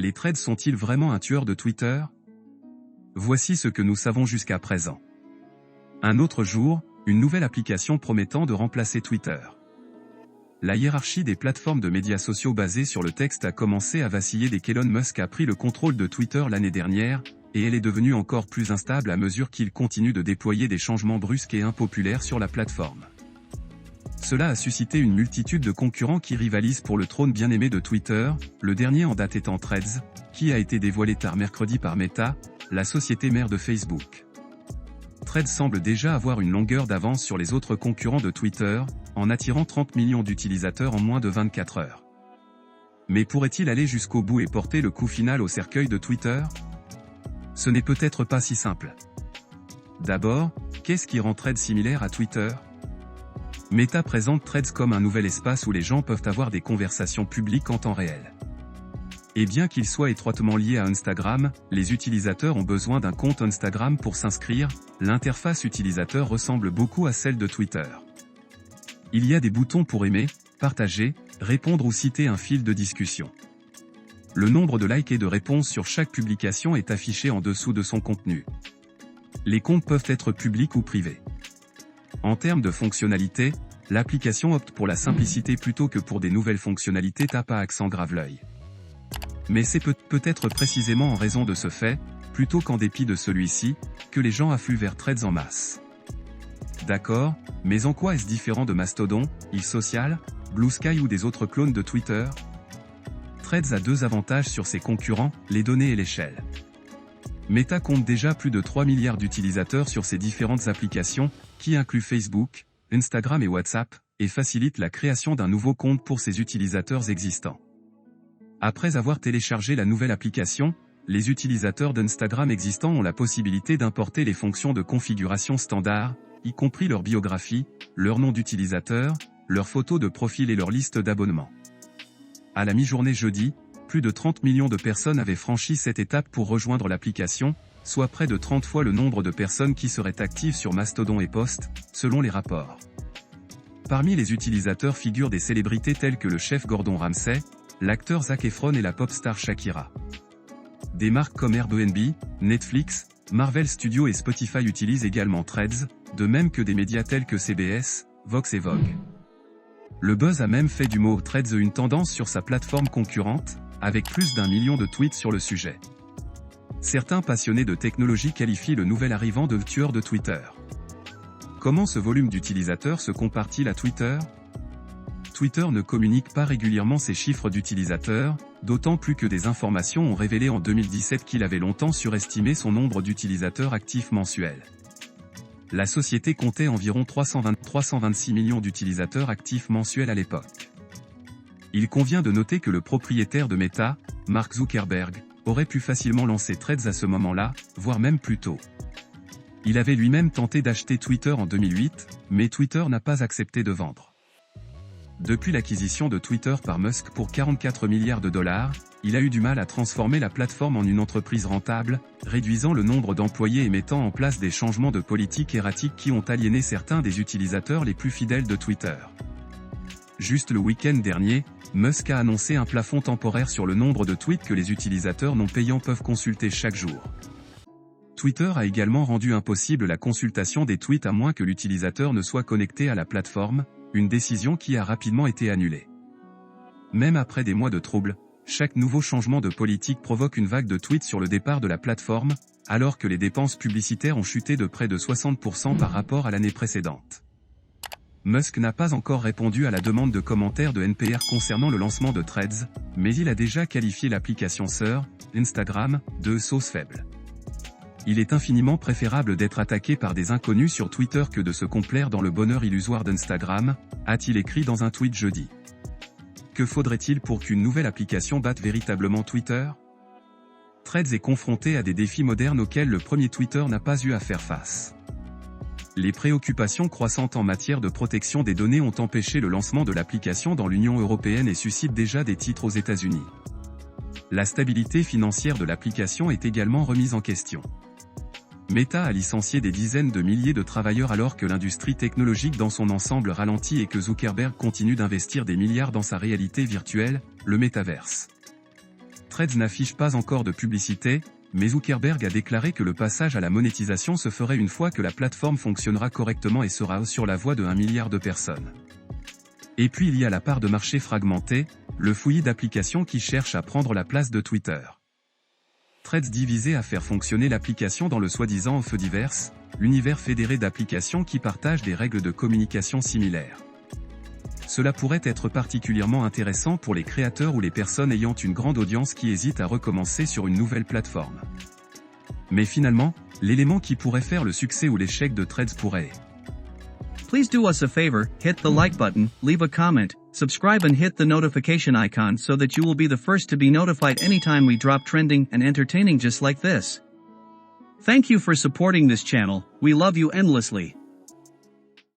les threads sont-ils vraiment un tueur de Twitter? Voici ce que nous savons jusqu'à présent. Un autre jour, une nouvelle application promettant de remplacer Twitter. La hiérarchie des plateformes de médias sociaux basées sur le texte a commencé à vaciller dès qu'Elon Musk a pris le contrôle de Twitter l'année dernière, et elle est devenue encore plus instable à mesure qu'il continue de déployer des changements brusques et impopulaires sur la plateforme. Cela a suscité une multitude de concurrents qui rivalisent pour le trône bien-aimé de Twitter, le dernier en date étant Threads, qui a été dévoilé tard mercredi par Meta, la société mère de Facebook. Threads semble déjà avoir une longueur d'avance sur les autres concurrents de Twitter, en attirant 30 millions d'utilisateurs en moins de 24 heures. Mais pourrait-il aller jusqu'au bout et porter le coup final au cercueil de Twitter? Ce n'est peut-être pas si simple. D'abord, qu'est-ce qui rend Threads similaire à Twitter? Meta présente Threads comme un nouvel espace où les gens peuvent avoir des conversations publiques en temps réel. Et bien qu'il soit étroitement lié à Instagram, les utilisateurs ont besoin d'un compte Instagram pour s'inscrire, l'interface utilisateur ressemble beaucoup à celle de Twitter. Il y a des boutons pour aimer, partager, répondre ou citer un fil de discussion. Le nombre de likes et de réponses sur chaque publication est affiché en dessous de son contenu. Les comptes peuvent être publics ou privés. En termes de fonctionnalité, l'application opte pour la simplicité plutôt que pour des nouvelles fonctionnalités tape à accent grave l'œil. Mais c'est peut-être précisément en raison de ce fait, plutôt qu'en dépit de celui-ci, que les gens affluent vers Threads en masse. D'accord, mais en quoi est-ce différent de Mastodon, Social, Blue Sky ou des autres clones de Twitter? Threads a deux avantages sur ses concurrents, les données et l'échelle. Meta compte déjà plus de 3 milliards d'utilisateurs sur ses différentes applications, qui incluent Facebook, Instagram et WhatsApp, et facilite la création d'un nouveau compte pour ses utilisateurs existants. Après avoir téléchargé la nouvelle application, les utilisateurs d'Instagram existants ont la possibilité d'importer les fonctions de configuration standard, y compris leur biographie, leur nom d'utilisateur, leurs photos de profil et leur liste d'abonnements. À la mi-journée jeudi, plus de 30 millions de personnes avaient franchi cette étape pour rejoindre l'application, soit près de 30 fois le nombre de personnes qui seraient actives sur Mastodon et Post, selon les rapports. Parmi les utilisateurs figurent des célébrités telles que le chef Gordon Ramsay, l'acteur Zac Efron et la pop star Shakira. Des marques comme Airbnb, Netflix, Marvel Studios et Spotify utilisent également Threads, de même que des médias tels que CBS, Vox et Vogue. Le buzz a même fait du mot Threads une tendance sur sa plateforme concurrente, avec plus d'1 million de tweets sur le sujet. Certains passionnés de technologie qualifient le nouvel arrivant de tueur de Twitter. Comment ce volume d'utilisateurs se compare-t-il à Twitter? Twitter ne communique pas régulièrement ses chiffres d'utilisateurs, d'autant plus que des informations ont révélé en 2017 qu'il avait longtemps surestimé son nombre d'utilisateurs actifs mensuels. La société comptait environ 326 millions d'utilisateurs actifs mensuels à l'époque. Il convient de noter que le propriétaire de Meta, Mark Zuckerberg, aurait pu facilement lancer Threads à ce moment-là, voire même plus tôt. Il avait lui-même tenté d'acheter Twitter en 2008, mais Twitter n'a pas accepté de vendre. Depuis l'acquisition de Twitter par Musk pour 44 milliards de dollars, il a eu du mal à transformer la plateforme en une entreprise rentable, réduisant le nombre d'employés et mettant en place des changements de politique erratiques qui ont aliéné certains des utilisateurs les plus fidèles de Twitter. Juste le week-end dernier, Musk a annoncé un plafond temporaire sur le nombre de tweets que les utilisateurs non payants peuvent consulter chaque jour. Twitter a également rendu impossible la consultation des tweets à moins que l'utilisateur ne soit connecté à la plateforme, une décision qui a rapidement été annulée. Même après des mois de troubles, chaque nouveau changement de politique provoque une vague de tweets sur le départ de la plateforme, alors que les dépenses publicitaires ont chuté de près de 60% par rapport à l'année précédente. Musk n'a pas encore répondu à la demande de commentaires de NPR concernant le lancement de Threads, mais il a déjà qualifié l'application sœur, Instagram, de sauce faible. Il est infiniment préférable d'être attaqué par des inconnus sur Twitter que de se complaire dans le bonheur illusoire d'Instagram, a-t-il écrit dans un tweet jeudi. Que faudrait-il pour qu'une nouvelle application batte véritablement Twitter? Threads est confronté à des défis modernes auxquels le premier Twitter n'a pas eu à faire face. Les préoccupations croissantes en matière de protection des données ont empêché le lancement de l'application dans l'Union européenne et suscitent déjà des titres aux États-Unis. La stabilité financière de l'application est également remise en question. Meta a licencié des dizaines de milliers de travailleurs alors que l'industrie technologique dans son ensemble ralentit et que Zuckerberg continue d'investir des milliards dans sa réalité virtuelle, le métaverse. Threads n'affiche pas encore de publicité, mais Zuckerberg a déclaré que le passage à la monétisation se ferait une fois que la plateforme fonctionnera correctement et sera sur la voie de 1 milliard de personnes. Et puis il y a la part de marché fragmentée, le fouillis d'applications qui cherchent à prendre la place de Twitter. Threads dit viser à faire fonctionner l'application dans le soi-disant Fediverse, l'univers fédéré d'applications qui partagent des règles de communication similaires. Cela pourrait être particulièrement intéressant pour les créateurs ou les personnes ayant une grande audience qui hésitent à recommencer sur une nouvelle plateforme. Mais finalement, l'élément qui pourrait faire le succès ou l'échec de Threads pourrait. Please do us a favor, hit the like button, leave a comment, subscribe and hit the notification icon so that you will be the first to be notified anytime we drop trending and entertaining just like this. Thank you for supporting this channel, we love you endlessly.